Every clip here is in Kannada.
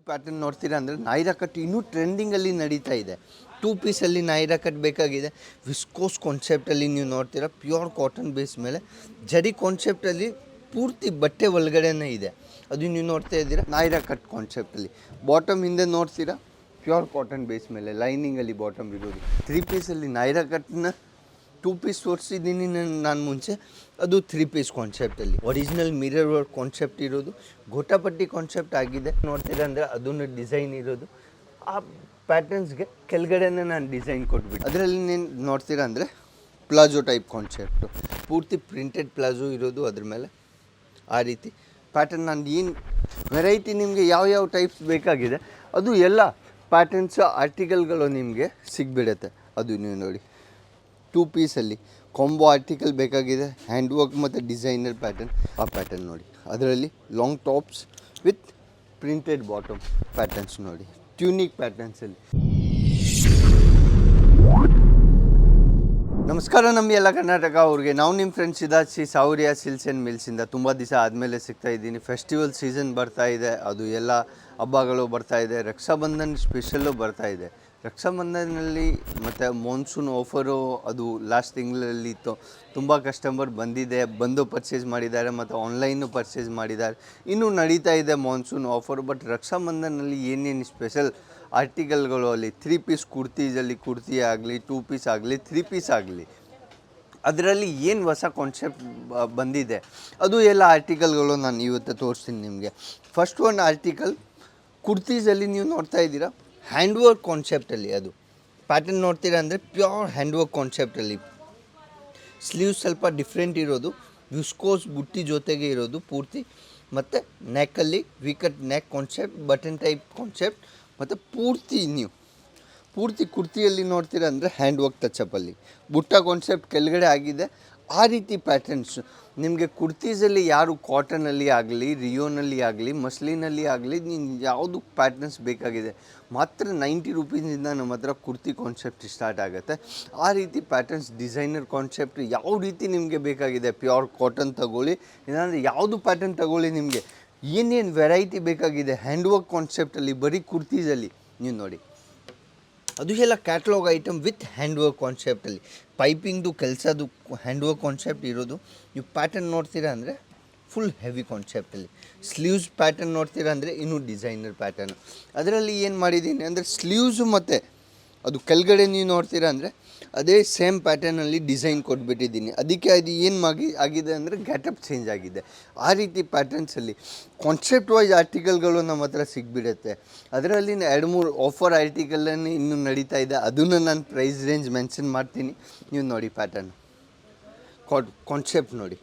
ಪ್ಯಾಟರ್ನ್ ನೋಡ್ತೀರಾ ಅಂದರೆ ನಾಯಿರಾ ಕಟ್ ಇನ್ನೂ ಟ್ರೆಂಡಿಂಗಲ್ಲಿ ನಡೀತಾ ಇದೆ. 2 ಪೀಸಲ್ಲಿ ನಾಯಿರಾ ಕಟ್ ಬೇಕಾಗಿದೆ. ವಿಸ್ಕೋಸ್ ಕಾನ್ಸೆಪ್ಟಲ್ಲಿ ನೀವು ನೋಡ್ತೀರಾ, ಪ್ಯೂರ್ ಕಾಟನ್ ಬೇಸ್ ಮೇಲೆ ಜರಿ ಕಾನ್ಸೆಪ್ಟಲ್ಲಿ ಪೂರ್ತಿ ಬಟ್ಟೆ ಒಳಗಡೆನೇ ಇದೆ. ಅದು ನೀವು ನೋಡ್ತಾ ಇದ್ದೀರಾ ನಾಯಿರಾ ಕಟ್ ಕಾನ್ಸೆಪ್ಟಲ್ಲಿ. ಬಾಟಮ್ ಹಿಂದೆ ನೋಡ್ತೀರಾ ಪ್ಯೂರ್ ಕಾಟನ್ ಬೇಸ್ ಮೇಲೆ ಲೈನಿಂಗಲ್ಲಿ ಬಾಟಮ್ ಇರೋದು. 3 ಪೀಸಲ್ಲಿ ನಾಯಿರಾ ಕಟ್ನ 2 ಪೀಸ್ ತೋರಿಸಿದ್ದೀನಿ ನಾನು ಮುಂಚೆ, ಅದು 3 ಪೀಸ್ ಕಾನ್ಸೆಪ್ಟಲ್ಲಿ ಒರಿಜಿನಲ್ ಮಿರರ್ ವರ್ಕ್ ಕಾನ್ಸೆಪ್ಟ್ ಇರೋದು. ಗೋಟಾಪಟ್ಟಿ ಕಾನ್ಸೆಪ್ಟ್ ಆಗಿದೆ ನೋಡ್ತೀರಾ ಅಂದರೆ ಅದನ್ನು ಡಿಸೈನ್ ಇರೋದು. ಆ ಪ್ಯಾಟರ್ನ್ಸ್ಗೆ ಕೆಳಗಡೆನೇ ನಾನು ಡಿಸೈನ್ ಕೊಟ್ಬಿಟ್ಟು ಅದರಲ್ಲಿ ನೀನು ನೋಡ್ತೀರಾ ಅಂದರೆ ಪ್ಲಾಜೋ ಟೈಪ್ ಕಾನ್ಸೆಪ್ಟು, ಪೂರ್ತಿ ಪ್ರಿಂಟೆಡ್ ಪ್ಲಾಜೋ ಇರೋದು. ಅದ್ರ ಮೇಲೆ ಆ ರೀತಿ ಪ್ಯಾಟರ್ನ್ ನಾನು ಏನು ವೆರೈಟಿ ನಿಮಗೆ ಯಾವ ಟೈಪ್ಸ್ ಬೇಕಾಗಿದೆ ಅದು ಎಲ್ಲ ಪ್ಯಾಟರ್ನ್ಸ್ ಆರ್ಟಿಕಲ್ಗಳು ನಿಮಗೆ ಸಿಗ್ಬಿಡುತ್ತೆ. ಅದು ನೀವು ನೋಡಿ 2 ಪೀಸಲ್ಲಿ ಕಾಂಬೋ ಆರ್ಟಿಕಲ್ ಬೇಕಾಗಿದೆ, ಹ್ಯಾಂಡ್ ವರ್ಕ್ ಮತ್ತು ಡಿಸೈನರ್ ಪ್ಯಾಟರ್ನ್. ಆ ಪ್ಯಾಟರ್ನ್ ನೋಡಿ, ಅದರಲ್ಲಿ long tops with printed bottom patterns ನೋಡಿ, ಟ್ಯೂನಿಕ್ ಪ್ಯಾಟರ್ನ್ಸಲ್ಲಿ. ನಮಸ್ಕಾರ ನಮ್ಮ ಎಲ್ಲ ಕರ್ನಾಟಕ ಅವ್ರಿಗೆ. ನಾವು ನಿಮ್ಮ ಫ್ರೆಂಡ್ಸ್ ಸಿದ್ಧಾರ್ಥ್ ಸಾವರಿಯಾ ಸಿಲ್ಕ್ಸ್ ಆ್ಯಂಡ್ ಮಿಲ್ಸಿಂದ ತುಂಬ ದಿವಸ ಆದಮೇಲೆ ಸಿಗ್ತಾ ಇದ್ದೀನಿ. ಫೆಸ್ಟಿವಲ್ ಸೀಸನ್ ಬರ್ತಾ ಇದೆ, ಅದು ಎಲ್ಲ ಹಬ್ಬಗಳು ಬರ್ತಾ ಇದೆ. ರಕ್ಷಾಬಂಧನ್ ಸ್ಪೆಷಲ್ಲು ಬರ್ತಾ ಇದೆ. ರಕ್ಷಾಬಂಧನಲ್ಲಿ ಮತ್ತು ಮಾನ್ಸೂನ್ ಆಫರು ಅದು ಲಾಸ್ಟ್ ತಿಂಗಳಲ್ಲಿ ಇತ್ತು. ತುಂಬ ಕಸ್ಟಮರ್ ಬಂದು ಪರ್ಚೇಸ್ ಮಾಡಿದ್ದಾರೆ ಮತ್ತು ಆನ್ಲೈನು ಪರ್ಚೇಸ್ ಮಾಡಿದ್ದಾರೆ. ಇನ್ನೂ ನಡೀತಾ ಇದೆ ಮಾನ್ಸೂನ್ ಆಫರು. ಬಟ್ ರಕ್ಷಾಬಂಧನಲ್ಲಿ ಏನೇನು ಸ್ಪೆಷಲ್ ಆರ್ಟಿಕಲ್ಗಳು ಅಲ್ಲಿ 3 ಪೀಸ್ ಕುರ್ತೀಸಲ್ಲಿ ಕುರ್ತಿ ಆಗಲಿ, 2 ಪೀಸ್ ಆಗಲಿ, 3 ಪೀಸ್ ಆಗಲಿ, ಅದರಲ್ಲಿ ಏನು ಹೊಸ ಕಾನ್ಸೆಪ್ಟ್ ಬಂದಿದೆ ಅದು ಎಲ್ಲ ಆರ್ಟಿಕಲ್ಗಳು ನಾನು ಇವತ್ತು ತೋರಿಸ್ತೀನಿ ನಿಮಗೆ. ಫಸ್ಟ್ ಒಂದು ಆರ್ಟಿಕಲ್ ಕುರ್ತೀಸಲ್ಲಿ ನೀವು ನೋಡ್ತಾ ಇದ್ದೀರಾ ಹ್ಯಾಂಡ್ ವರ್ಕ್ ಕಾನ್ಸೆಪ್ಟಲ್ಲಿ. ಅದು ಪ್ಯಾಟರ್ನ್ ನೋಡ್ತೀರಾ ಅಂದರೆ ಪ್ಯೂರ್ ಹ್ಯಾಂಡ್ ವರ್ಕ್ ಕಾನ್ಸೆಪ್ಟಲ್ಲಿ. ಸ್ಲೀವ್ಸ್ ಸ್ವಲ್ಪ ಡಿಫ್ರೆಂಟ್ ಇರೋದು, ವಿಸ್ಕೋಸ್ ಬುಟ್ಟಿ ಜೊತೆಗೆ ಇರೋದು ಪೂರ್ತಿ, ಮತ್ತು ನೆಕ್ಕಲ್ಲಿ V cut neck concept, button type concept, ಮತ್ತು ಪೂರ್ತಿ ಕುರ್ತಿಯಲ್ಲಿ ನೋಡ್ತೀರಾ ಅಂದರೆ ಹ್ಯಾಂಡ್ ವರ್ಕ್ ಟಚಪ್ಪಲ್ಲಿ ಬುಟ್ಟ ಕಾನ್ಸೆಪ್ಟ್ ಕೆಳಗಡೆ ಆಗಿದೆ. ಆ ರೀತಿ ಪ್ಯಾಟರ್ನ್ಸ್ ನಿಮಗೆ ಕುರ್ತೀಸಲ್ಲಿ ಯಾರು ಕಾಟನಲ್ಲಿ ಆಗಲಿ, ರಿಯೋನಲ್ಲಿ ಆಗಲಿ, ಮಸ್ಲಿನಲ್ಲಿ ಆಗಲಿ, ನೀನು ಯಾವುದು ಪ್ಯಾಟರ್ನ್ಸ್ ಬೇಕಾಗಿದೆ ಮಾತ್ರ 90 ರೂಪೀಸಿಂದ ನಮ್ಮ ಹತ್ರ ಕುರ್ತಿ ಕಾನ್ಸೆಪ್ಟ್ ಸ್ಟಾರ್ಟ್ ಆಗುತ್ತೆ. ಆ ರೀತಿ ಪ್ಯಾಟರ್ನ್ಸ್ ಡಿಸೈನರ್ ಕಾನ್ಸೆಪ್ಟ್ ಯಾವ ರೀತಿ ನಿಮಗೆ ಬೇಕಾಗಿದೆ, ಪ್ಯೂರ್ ಕಾಟನ್ ತಗೊಳ್ಳಿ, ಇಲ್ಲಾಂದರೆ ಯಾವುದು ಪ್ಯಾಟರ್ನ್ ತಗೊಳ್ಳಿ, ನಿಮಗೆ ಏನೇನು ವೆರೈಟಿ ಬೇಕಾಗಿದೆ ಹ್ಯಾಂಡ್ ವರ್ಕ್ ಕಾನ್ಸೆಪ್ಟಲ್ಲಿ ಬರೀ ಕುರ್ತೀಸಲ್ಲಿ ನೀವು ನೋಡಿ. ಅದು ಎಲ್ಲ catalog item with hand work ಕಾನ್ಸೆಪ್ಟಲ್ಲಿ, ಪೈಪಿಂಗ್ದು ಕೆಲಸದು ಹ್ಯಾಂಡ್ ವರ್ಕ್ ಕಾನ್ಸೆಪ್ಟ್ ಇರೋದು. ನೀವು ಪ್ಯಾಟರ್ನ್ ನೋಡ್ತೀರಾ ಅಂದರೆ ಫುಲ್ ಹೆವಿ ಕಾನ್ಸೆಪ್ಟಲ್ಲಿ. ಸ್ಲೀವ್ಸ್ ಪ್ಯಾಟರ್ನ್ ನೋಡ್ತೀರಾ ಅಂದರೆ ಇನ್ನೂ ಡಿಸೈನರ್ ಪ್ಯಾಟರ್ನು. ಅದರಲ್ಲಿ ಏನು ಮಾಡಿದ್ದೀನಿ ಅಂದರೆ ಸ್ಲೀವ್ಸು ಮತ್ತು ಅದು ಕೆಳಗಡೆ ನೀವು ನೋಡ್ತೀರಾ ಅಂದರೆ ಅದೇ ಸೇಮ್ ಪ್ಯಾಟರ್ನಲ್ಲಿ ಡಿಸೈನ್ ಕೊಟ್ಬಿಟ್ಟಿದ್ದೀನಿ. ಅದಕ್ಕೆ ಅದು ಏನು ಆಗಿದೆ ಅಂದರೆ ಗ್ಯಾಟಪ್ ಚೇಂಜ್ ಆಗಿದೆ. ಆ ರೀತಿ ಪ್ಯಾಟರ್ನ್ಸಲ್ಲಿ ಕಾನ್ಸೆಪ್ಟ್ ವೈಸ್ ಆರ್ಟಿಕಲ್ಗಳು ನಮ್ಮ ಹತ್ರ ಸಿಗ್ಬಿಡುತ್ತೆ. ಅದರಲ್ಲಿ 2-3 ಆಫರ್ ಆರ್ಟಿಕಲನ್ನು ಇನ್ನೂ ನಡೀತಾ ಇದೆ, ಅದನ್ನು ನಾನು ಪ್ರೈಸ್ ರೇಂಜ್ ಮೆನ್ಷನ್ ಮಾಡ್ತೀನಿ. ನೀವು ನೋಡಿ ಪ್ಯಾಟರ್ನ್ ಕಾನ್ಸೆಪ್ಟ್ ನೋಡಿ,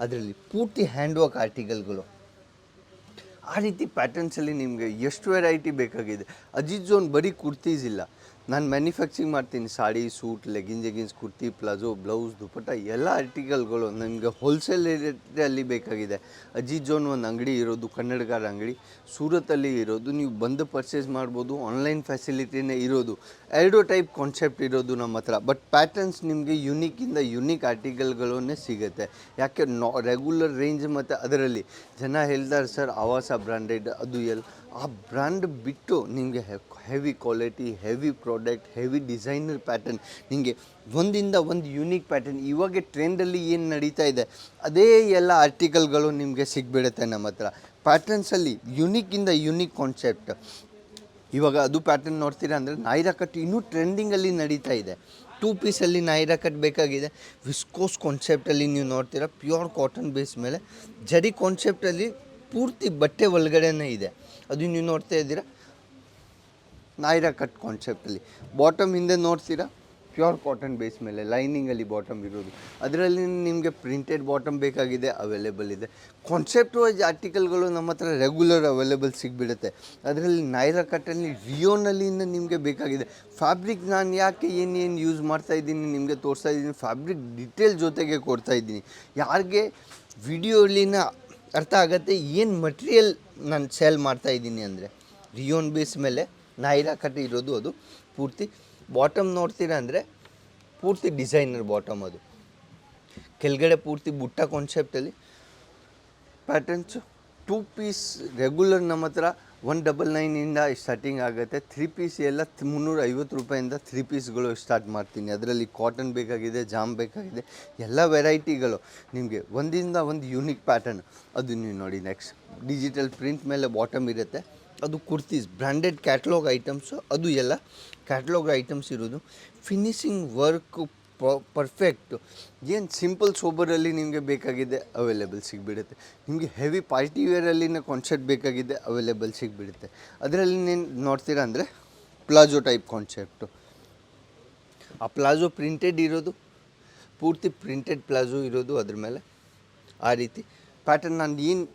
ಅದರಲ್ಲಿ ಪೂರ್ತಿ ಹ್ಯಾಂಡ್ ವರ್ಕ್ ಆರ್ಟಿಕಲ್ಗಳು. ಆ ರೀತಿ ಪ್ಯಾಟರ್ನ್ಸಲ್ಲಿ ನಿಮಗೆ ಎಷ್ಟು ವೆರೈಟಿ ಬೇಕಾಗಿದೆ. ಅಜಿತ್ ಝೋನ್ ಬರೀ ಕುರ್ತೀಸ್ ಇಲ್ಲ, ನಾನು ಮ್ಯಾನುಫ್ಯಾಕ್ಚರಿಂಗ್ ಮಾಡ್ತೀನಿ. Sari, suit, leggings, kurti, palazzo, blouse, dupatta ಎಲ್ಲ ಆರ್ಟಿಕಲ್ಗಳು ನಿಮಗೆ ಹೋಲ್ಸೇಲ್ ರೇಟಲ್ಲಿ ಬೇಕಾಗಿದೆ. ಅಜಿತ್ ಝೋನ್ ಒಂದು ಅಂಗಡಿ ಇರೋದು, ಕನ್ನಡಗಾರ ಅಂಗಡಿ ಸೂರತಲ್ಲಿ ಇರೋದು. ನೀವು ಬಂದು ಪರ್ಚೇಸ್ ಮಾಡ್ಬೋದು, ಆನ್ಲೈನ್ ಫೆಸಿಲಿಟಿನೇ ಇರೋದು. 2 ಟೈಪ್ ಕಾನ್ಸೆಪ್ಟ್ ಇರೋದು ನಮ್ಮ ಹತ್ರ. ಬಟ್ ಪ್ಯಾಟರ್ನ್ಸ್ ನಿಮಗೆ ಯುನೀಕ್ ಆರ್ಟಿಕಲ್ಗಳನ್ನೇ ಸಿಗುತ್ತೆ. ಯಾಕೆ ರೆಗ್ಯುಲರ್ ರೇಂಜ್ ಮತ್ತು ಅದರಲ್ಲಿ ಜನ ಹೇಳ್ತಾರೆ ಸರ್ ಆವಾಸ ಬ್ರ್ಯಾಂಡೆಡ್ ಅದು ಎಲ್ಲ, ಆ ಬ್ರ್ಯಾಂಡ್ ಬಿಟ್ಟು ನಿಮಗೆ heavy quality, heavy product, heavy designer pattern, ನಿಮಗೆ ಒಂದಿಂದ ಒಂದು ಯುನೀಕ್ ಪ್ಯಾಟರ್ನ್ ಇವಾಗ ಟ್ರೆಂಡಲ್ಲಿ ಏನು ನಡೀತಾ ಇದೆ ಅದೇ ಎಲ್ಲ ಆರ್ಟಿಕಲ್ಗಳು ನಿಮಗೆ ಸಿಗ್ಬಿಡುತ್ತೆ ನಮ್ಮ ಹತ್ರ. ಪ್ಯಾಟರ್ನ್ಸಲ್ಲಿ ಯುನೀಕ್ ಕಾನ್ಸೆಪ್ಟ್. ಇವಾಗ ಅದು ಪ್ಯಾಟರ್ನ್ ನೋಡ್ತೀರಾ ಅಂದರೆ ನಾಯಿರಾ ಕಟ್ ಇನ್ನೂ ಟ್ರೆಂಡಿಂಗಲ್ಲಿ ನಡೀತಾ ಇದೆ. 2 ಪೀಸಲ್ಲಿ ನಾಯಿರಾ ಕಟ್ ಬೇಕಾಗಿದೆ. ವಿಸ್ಕೋಸ್ ಕಾನ್ಸೆಪ್ಟಲ್ಲಿ ನೀವು ನೋಡ್ತೀರಾ, ಪ್ಯೂರ್ ಕಾಟನ್ ಬೇಸ್ ಮೇಲೆ ಜರಿ ಕಾನ್ಸೆಪ್ಟಲ್ಲಿ ಪೂರ್ತಿ ಬಟ್ಟೆ ಒಳಗಡೆನೇ ಇದೆ. ಅದು ನೀವು ನೋಡ್ತಾ ಇದ್ದೀರಾ ನಾಯಿರಾ ಕಟ್ ಕಾನ್ಸೆಪ್ಟಲ್ಲಿ. ಬಾಟಮ್ ಹಿಂದೆ ನೋಡ್ತೀರಾ ಪ್ಯೂರ್ ಕಾಟನ್ ಬೇಸ್ ಮೇಲೆ ಲೈನಿಂಗಲ್ಲಿ ಬಾಟಮ್ ಇರೋದು. ಅದರಲ್ಲಿ ನಿಮಗೆ ಪ್ರಿಂಟೆಡ್ ಬಾಟಮ್ ಬೇಕಾಗಿದೆ, ಅವೈಲೇಬಲ್ ಇದೆ. ಕಾನ್ಸೆಪ್ಟ್ ವೈಸ್ ಆರ್ಟಿಕಲ್ಗಳು ನಮ್ಮ ಹತ್ರ ರೆಗ್ಯುಲರ್ ಅವೈಲೇಬಲ್ ಸಿಗ್ಬಿಡುತ್ತೆ. ಅದರಲ್ಲಿ ನಾಯಿರಾ ಕಟ್ಟಲ್ಲಿ ರಿಯೋನಲ್ಲಿಂದ ನಿಮಗೆ ಬೇಕಾಗಿದೆ. ಫ್ಯಾಬ್ರಿಕ್ ನಾನು ಯಾಕೆ ಏನೇನು ಯೂಸ್ ಮಾಡ್ತಾಯಿದ್ದೀನಿ ನಿಮಗೆ ತೋರಿಸ್ತಾ ಇದ್ದೀನಿ, ಫ್ಯಾಬ್ರಿಕ್ ಡಿಟೇಲ್ ಜೊತೆಗೆ ಕೊಡ್ತಾಯಿದ್ದೀನಿ. ಯಾರಿಗೆ ವಿಡಿಯೋಲಿನ ಅರ್ಥ ಆಗುತ್ತೆ ಏನು ಮಟೀರಿಯಲ್ ನಾನು ಸೇಲ್ ಮಾಡ್ತಾಯಿದ್ದೀನಿ ಅಂದರೆ. ರಿಯೋನ್ ಬೇಸ್ ಮೇಲೆ ನಾಯಿರಾ ಕಟ್ ಇರೋದು. ಅದು ಪೂರ್ತಿ ಬಾಟಮ್ ನೋಡ್ತೀರಾ ಅಂದರೆ ಪೂರ್ತಿ ಡಿಸೈನರ್ ಬಾಟಮ್. ಅದು ಕೆಳಗಡೆ ಪೂರ್ತಿ ಬುಟ್ಟ ಕಾನ್ಸೆಪ್ಟಲ್ಲಿ ಪ್ಯಾಟರ್ನ್ಸು 2 ಪೀಸ್ ರೆಗ್ಯುಲರ್ ನಮ್ಮ ಹತ್ರ 199 ಸ್ಟಾರ್ಟಿಂಗ್ ಆಗುತ್ತೆ. 3 ಪೀಸ್ ಎಲ್ಲ 350 ರೂಪಾಯಿಂದ 3 ಪೀಸ್ಗಳು ಸ್ಟಾರ್ಟ್ ಮಾಡ್ತೀನಿ. ಅದರಲ್ಲಿ ಕಾಟನ್ ಬೇಕಾಗಿದೆ, ಜಾಮ್ ಬೇಕಾಗಿದೆ, ಎಲ್ಲ ವೆರೈಟಿಗಳು ನಿಮಗೆ ಒಂದಿಂದ ಒಂದು ಯೂನಿಕ್ ಪ್ಯಾಟರ್ನ್. ಅದು ನೀವು ನೋಡಿ. ನೆಕ್ಸ್ಟ್ ಡಿಜಿಟಲ್ ಪ್ರಿಂಟ್ ಮೇಲೆ ಬಾಟಮ್ ಇರುತ್ತೆ. ಅದು ಕುರ್ತೀಸ್ ಬ್ರ್ಯಾಂಡೆಡ್ ಕ್ಯಾಟ್ಲಾಗ್ ಐಟಮ್ಸು. ಅದು ಎಲ್ಲ ಕ್ಯಾಟ್ಲಾಗ್ ಐಟಮ್ಸ್ ಇರೋದು. Finishing work perfect. ಏನು ಸಿಂಪಲ್ ಸೋಬರಲ್ಲಿ ನಿಮಗೆ ಬೇಕಾಗಿದೆ ಅವೈಲೇಬಲ್ ಸಿಗಿಬಿಡುತ್ತೆ. ನಿಮಗೆ ಹೆವಿ ಪಾರ್ಟಿ ವೇರಲ್ಲಿನ ಕಾನ್ಸೆಪ್ಟ್ ಬೇಕಾಗಿದೆ ಅವೈಲೇಬಲ್ ಸಿಗಿಬಿಡುತ್ತೆ. ಅದರಲ್ಲಿ ನೀನು ನೋಡ್ತೀರಾ ಅಂದರೆ ಪ್ಲಾಜೋ ಟೈಪ್ ಕಾನ್ಸೆಪ್ಟು. ಆ ಪ್ಲಾಜೋ ಪ್ರಿಂಟೆಡ್ ಇರೋದು, ಪೂರ್ತಿ ಪ್ರಿಂಟೆಡ್ ಪ್ಲಾಜೋ ಇರೋದು. ಅದ್ರ ಮೇಲೆ ಆ ರೀತಿ ಪ್ಯಾಟರ್ನ್. ನಾನು ಏನು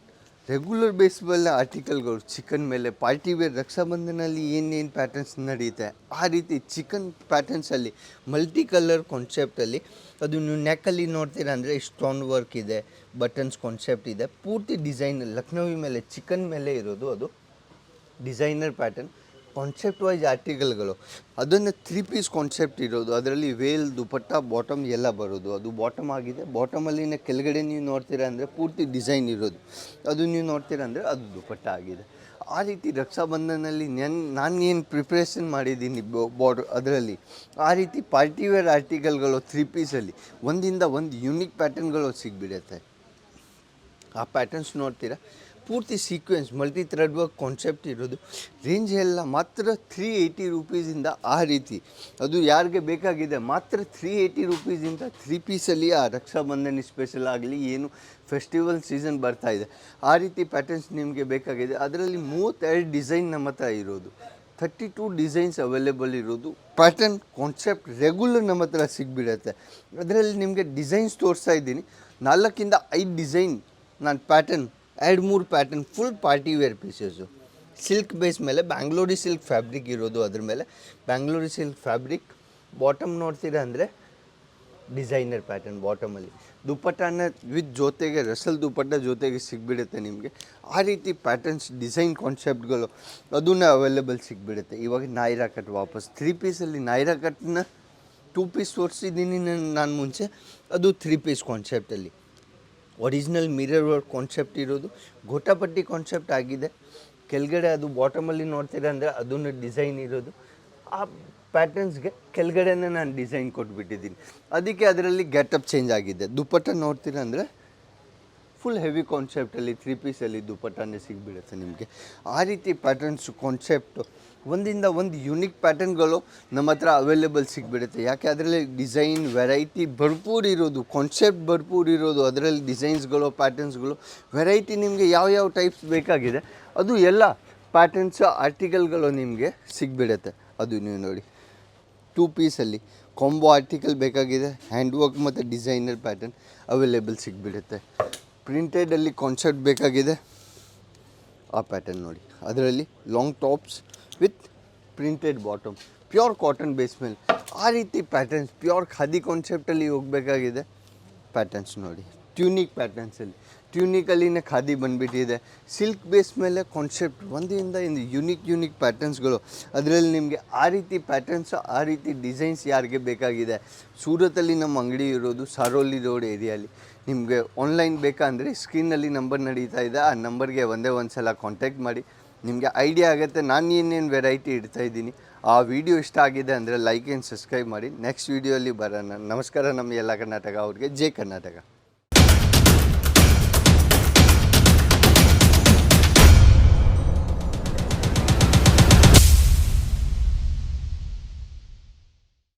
ರೆಗ್ಯುಲರ್ ಬೇಸ್ ಮೇಲೆ ಆರ್ಟಿಕಲ್ಗಳು ಚಿಕನ್ ಮೇಲೆ ಪಾರ್ಟಿ ವೇರ್ ರಕ್ಷಾಬಂಧನಲ್ಲಿ ಏನೇನು ಪ್ಯಾಟರ್ನ್ಸ್ ನಡೆಯುತ್ತೆ ಆ ರೀತಿ ಚಿಕನ್ ಪ್ಯಾಟರ್ನ್ಸಲ್ಲಿ ಮಲ್ಟಿ ಕಲರ್ ಕಾನ್ಸೆಪ್ಟಲ್ಲಿ. ಅದು ನೀವು ನೆಕ್ಕಲ್ಲಿ ನೋಡ್ತೀರಾ ಅಂದರೆ ಸ್ಟೋನ್ ವರ್ಕ್ ಇದೆ, ಬಟನ್ಸ್ ಕಾನ್ಸೆಪ್ಟ್ ಇದೆ, ಪೂರ್ತಿ ಡಿಸೈನ್ ಲಕ್ನೋವಿ ಮೇಲೆ ಚಿಕನ್ ಮೇಲೆ ಇರೋದು. ಅದು ಡಿಸೈನರ್ ಪ್ಯಾಟರ್ನ್ ಕಾನ್ಸೆಪ್ಟ್ ವೈಸ್ ಆರ್ಟಿಕಲ್ಗಳು. ಅದನ್ನು 3 ಪೀಸ್ ಕಾನ್ಸೆಪ್ಟ್ ಇರೋದು. ಅದರಲ್ಲಿ ವೇಲ್, ದುಪಟ್ಟ, ಬಾಟಮ್ ಎಲ್ಲ ಬರೋದು. ಅದು ಬಾಟಮ್ ಆಗಿದೆ. ಬಾಟಮಲ್ಲಿನ ಕೆಳಗಡೆ ನೀವು ನೋಡ್ತೀರಾ ಅಂದರೆ ಪೂರ್ತಿ ಡಿಸೈನ್ ಇರೋದು. ಅದು ನೀವು ನೋಡ್ತೀರಾ ಅಂದರೆ ಅದು ದುಪಟ್ಟ ಆಗಿದೆ. ಆ ರೀತಿ ರಕ್ಷಾಬಂಧನಲ್ಲಿ ನಾನು ಏನು ಪ್ರಿಪ್ರೇಷನ್ ಮಾಡಿದ್ದೀನಿ ಬಾರ್ಡರ್ ಅದರಲ್ಲಿ ಆ ರೀತಿ ಪಾರ್ಟಿವೇರ್ ಆರ್ಟಿಕಲ್ಗಳು 3 ಪೀಸಲ್ಲಿ ಒಂದಿಂದ ಒಂದು ಯೂನಿಕ್ ಪ್ಯಾಟರ್ನ್ಗಳು ಸಿಗಿಬಿಡುತ್ತೆ. ಆ ಪ್ಯಾಟರ್ನ್ಸ್ ನೋಡ್ತೀರಾ, ಪೂರ್ತಿ sequence multi thread work concept ಇರೋದು. ರೇಂಜ್ ಎಲ್ಲ ಮಾತ್ರ 380 ರೂಪೀಸಿಂದ ಆ ರೀತಿ. ಅದು ಯಾರಿಗೆ ಬೇಕಾಗಿದೆ ಮಾತ್ರ 380 ರೂಪೀಸಿಂದ 3 ಪೀಸಲ್ಲಿ. ಆ ರಕ್ಷಾಬಂಧನ ಸ್ಪೆಷಲ್ ಆಗಲಿ ಏನು ಫೆಸ್ಟಿವಲ್ ಸೀಸನ್ ಬರ್ತಾಯಿದೆ ಆ ರೀತಿ ಪ್ಯಾಟರ್ನ್ಸ್ ನಿಮಗೆ ಬೇಕಾಗಿದೆ. ಅದರಲ್ಲಿ 32 ಡಿಸೈನ್ ನಮ್ಮ ಹತ್ರ ಇರೋದು. 32 ಡಿಸೈನ್ಸ್ ಅವೈಲೇಬಲ್ ಇರೋದು. ಪ್ಯಾಟರ್ನ್ ಕಾನ್ಸೆಪ್ಟ್ ರೆಗ್ಯುಲರ್ ನಮ್ಮ ಹತ್ರ ಸಿಗಿಬಿಡುತ್ತೆ. ಅದರಲ್ಲಿ ನಿಮಗೆ ಡಿಸೈನ್ಸ್ ತೋರಿಸ್ತಾ ಇದ್ದೀನಿ. 4 ಇಂದ 5 ಡಿಸೈನ್ ನಾನು pattern 2-3 pattern full party wear pieces. Silk base ಮೇಲೆ ಬ್ಯಾಂಗ್ಳೂರಿ ಸಿಲ್ಕ್ ಫ್ಯಾಬ್ರಿಕ್ ಇರೋದು. ಅದ್ರ ಮೇಲೆ ಬ್ಯಾಂಗ್ಳೂರಿ ಸಿಲ್ಕ್ ಫ್ಯಾಬ್ರಿಕ್. ಬಾಟಮ್ ನೋಡ್ತೀರಾ ಅಂದರೆ ಡಿಸೈನರ್ ಪ್ಯಾಟರ್ನ್ ಬಾಟಮಲ್ಲಿ. ದುಪ್ಪಟ್ಟನ ವಿತ್ ಜೊತೆಗೆ ರಸಲ್ ದುಪ್ಪಟ್ಟ ಜೊತೆಗೆ ಸಿಗಿಬಿಡುತ್ತೆ ನಿಮಗೆ. ಆ ರೀತಿ ಪ್ಯಾಟರ್ನ್ಸ್ ಡಿಸೈನ್ ಕಾನ್ಸೆಪ್ಟ್ಗಳು ಅದನ್ನು ಅವೈಲೇಬಲ್ ಸಿಗಿಬಿಡುತ್ತೆ. ಇವಾಗ ನಾಯ್ರಾ ಕಟ್ ವಾಪಸ್ 3 ಪೀಸಲ್ಲಿ ನಾಯ್ರಾ ಕಟ್ನ 2 ಪೀಸ್ ತೋರಿಸಿದ್ದೀನಿ ನಾನು ಮುಂಚೆ. ಅದು 3 ಪೀಸ್ ಕಾನ್ಸೆಪ್ಟಲ್ಲಿ ಒರಿಜಿನಲ್ ಮಿರರ್ ವರ್ಕ್ ಕಾನ್ಸೆಪ್ಟ್ ಇರೋದು. ಗೋಟಾಪಟ್ಟಿ ಕಾನ್ಸೆಪ್ಟ್ ಆಗಿದೆ. ಕೆಳಗಡೆ ಅದು ಬಾಟಮಲ್ಲಿ ನೋಡ್ತೀರಾ ಅಂದರೆ ಅದನ್ನು ಡಿಸೈನ್ ಇರೋದು. ಆ ಪ್ಯಾಟರ್ನ್ಸ್ಗೆ ಕೆಳಗಡೆನೇ ನಾನು ಡಿಸೈನ್ ಕೊಟ್ಬಿಟ್ಟಿದ್ದೀನಿ. ಅದಕ್ಕೆ ಅದರಲ್ಲಿ ಗೆಟಪ್ ಚೇಂಜ್ ಆಗಿದೆ. ದುಪ್ಪಟ್ಟ ನೋಡ್ತೀರಾ ಅಂದರೆ ಫುಲ್ ಹೆವಿ ಕಾನ್ಸೆಪ್ಟಲ್ಲಿ 3 ಪೀಸಲ್ಲಿ ದುಪ್ಪಟ್ಟನೇ ಸಿಗಿಬಿಡುತ್ತೆ ನಿಮಗೆ. ಆ ರೀತಿ ಪ್ಯಾಟರ್ನ್ಸು ಕಾನ್ಸೆಪ್ಟು ಒಂದಿಂದ ಒಂದು ಯೂನಿಕ್ ಪ್ಯಾಟರ್ನ್ಗಳು ನಮ್ಮ ಹತ್ರ ಅವೈಲೇಬಲ್ ಸಿಗಿಬಿಡುತ್ತೆ. ಯಾಕೆ ಅದರಲ್ಲಿ ಡಿಸೈನ್ ವೆರೈಟಿ ಭರ್ಪೂರು ಇರೋದು, ಕಾನ್ಸೆಪ್ಟ್ ಭರ್ಪೂರು ಇರೋದು. ಅದರಲ್ಲಿ ಡಿಸೈನ್ಸ್ಗಳು ಪ್ಯಾಟರ್ನ್ಸ್ಗಳು ವೆರೈಟಿ ನಿಮಗೆ ಯಾವ ಟೈಪ್ಸ್ ಬೇಕಾಗಿದೆ ಅದು ಎಲ್ಲ ಪ್ಯಾಟರ್ನ್ಸ್ ಆರ್ಟಿಕಲ್ಗಳು ನಿಮಗೆ ಸಿಗಿಬಿಡುತ್ತೆ. ಅದು ನೀವು ನೋಡಿ 2 ಪೀಸಲ್ಲಿ ಕಾಂಬೋ ಆರ್ಟಿಕಲ್ ಬೇಕಾಗಿದೆ. ಹ್ಯಾಂಡ್ ವರ್ಕ್ ಮತ್ತು ಡಿಸೈನರ್ ಪ್ಯಾಟರ್ನ್ ಅವೈಲೇಬಲ್ ಸಿಗಿಬಿಡುತ್ತೆ. ಪ್ರಿಂಟೆಡಲ್ಲಿ ಕಾನ್ಸೆಪ್ಟ್ ಬೇಕಾಗಿದೆ ಆ ಪ್ಯಾಟರ್ನ್ ನೋಡಿ. ಅದರಲ್ಲಿ long tops with printed bottom pure cotton base ಮೇಲೆ ಆ ರೀತಿ ಪ್ಯಾಟರ್ನ್ಸ್ ಪ್ಯೂರ್ ಖಾದಿ ಕಾನ್ಸೆಪ್ಟಲ್ಲಿ ಹೋಗಬೇಕಾಗಿದೆ. ಪ್ಯಾಟರ್ನ್ಸ್ ನೋಡಿ ಟ್ಯೂನಿಕ್ ಪ್ಯಾಟರ್ನ್ಸಲ್ಲಿ. ಟ್ಯೂನಿಕಲ್ಲಿನೇ ಖಾದಿ ಬಂದುಬಿಟ್ಟಿದೆ. ಸಿಲ್ಕ್ ಬೇಸ್ ಮೇಲೆ ಕಾನ್ಸೆಪ್ಟ್ ಒಂದಿಂದ ಇಂದು ಯೂನಿಕ್ ಪ್ಯಾಟರ್ನ್ಸ್ಗಳು. ಅದರಲ್ಲಿ ನಿಮಗೆ ಆ ರೀತಿ ಪ್ಯಾಟರ್ನ್ಸ್ ಆ ರೀತಿ ಡಿಸೈನ್ಸ್ ಯಾರಿಗೆ ಬೇಕಾಗಿದೆ. ಸೂರತಲ್ಲಿ ನಮ್ಮ ಅಂಗಡಿ ಇರೋದು ಸಾರೋಲಿ ರೋಡ್ ಏರಿಯಲ್ಲಿ. ನಿಮಗೆ ಆನ್ಲೈನ್ ಬೇಕಂದರೆ ಸ್ಕ್ರೀನಲ್ಲಿ ನಂಬರ್ ನಡೀತಾ ಇದೆ. ಆ ನಂಬರ್ಗೆ ಒಂದೇ ಒಂದು ಸಲ ಕಾಂಟ್ಯಾಕ್ಟ್ ಮಾಡಿ. ನಿಮಗೆ ಐಡಿಯಾ ಆಗುತ್ತೆ ನಾನು ಏನೇನು ವೆರೈಟಿ ಇಡ್ತಾಯಿದ್ದೀನಿ. ಆ ವಿಡಿಯೋ ಇಷ್ಟ ಆಗಿದೆ ಅಂದರೆ ಲೈಕ್ ಆ್ಯಂಡ್ ಸಬ್ಸ್ಕ್ರೈಬ್ ಮಾಡಿ. ನೆಕ್ಸ್ಟ್ ವೀಡಿಯೋಲಿ ಬರೋಣ. ನಮಸ್ಕಾರ ನಮ್ಮ ಎಲ್ಲ ಕರ್ನಾಟಕ ಅವ್ರಿಗೆ. ಜೈ ಕರ್ನಾಟಕ.